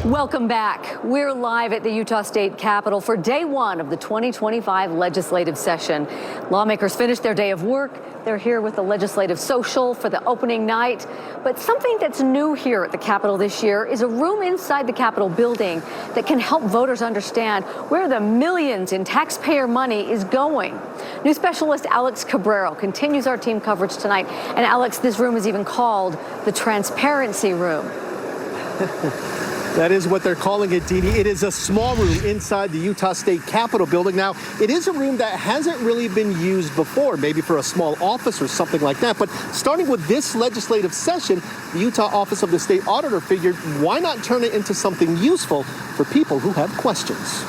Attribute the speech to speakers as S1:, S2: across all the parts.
S1: Welcome back. We're live at the Utah State Capitol for day one of the 2025 legislative session. Lawmakers finished their day of work. They're here with the legislative social for the opening night. But something that's new here at the Capitol this year is a room inside the Capitol building that can help voters understand where the millions in taxpayer money is going. News specialist Alex Cabrero continues our team coverage tonight. And Alex, this room is even called the Transparency Room.
S2: That is what they're calling it, Dee Dee. It is a small room inside the Utah State Capitol building. Now, it is a room that hasn't really been used before, maybe for a small office or something like that. But starting with this legislative session, the Utah Office of the State Auditor figured, why not turn it into something useful for people who have questions?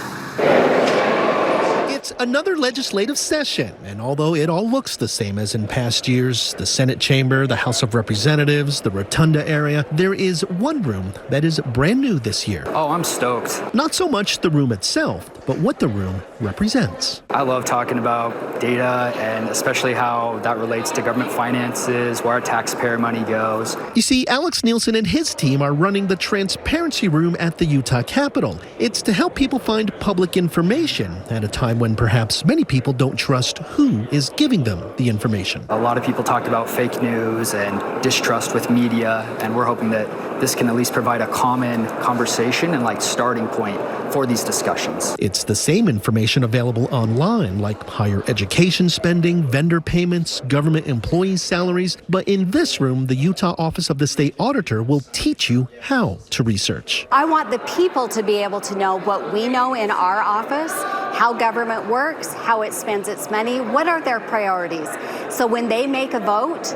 S2: It's another legislative session, and although it all looks the same as in past years, the Senate chamber, the House of Representatives, the Rotunda area, there is one room that is brand new this year.
S3: Oh, I'm stoked.
S2: Not so much the room itself, but what the room represents.
S3: I love talking about data and especially how that relates to government finances, where our taxpayer money goes.
S2: You see, Alex Nielsen and his team are running the Transparency Room at the Utah Capitol. It's to help people find public information at a time when perhaps many people don't trust who is giving them the information.
S3: A lot of people talked about fake news and distrust with media, and we're hoping that this can at least provide a common conversation and starting point for these discussions.
S2: It's the same information available online, like higher education spending, vendor payments, government employees' salaries. But in this room, the Utah Office of the State Auditor will teach you how to research.
S4: I want the people to be able to know what we know in our office, how government works, how it spends its money, what are their priorities. So when they make a vote,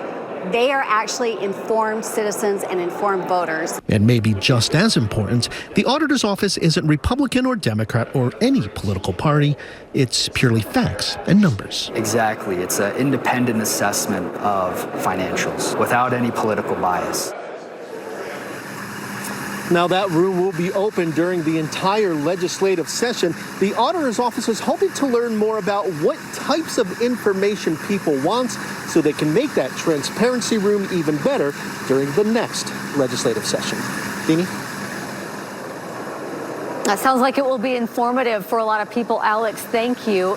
S4: they are actually informed citizens and informed voters.
S2: And maybe just as important, the auditor's office isn't Republican or Democrat or any political party. It's purely facts and numbers.
S3: Exactly. It's an independent assessment of financials without any political bias.
S2: Now, that room will be open during the entire legislative session. The auditor's office is hoping to learn more about what types of information people want so they can make that transparency room even better during the next legislative session. Deanie?
S1: That sounds like it will be informative for a lot of people. Alex, thank you.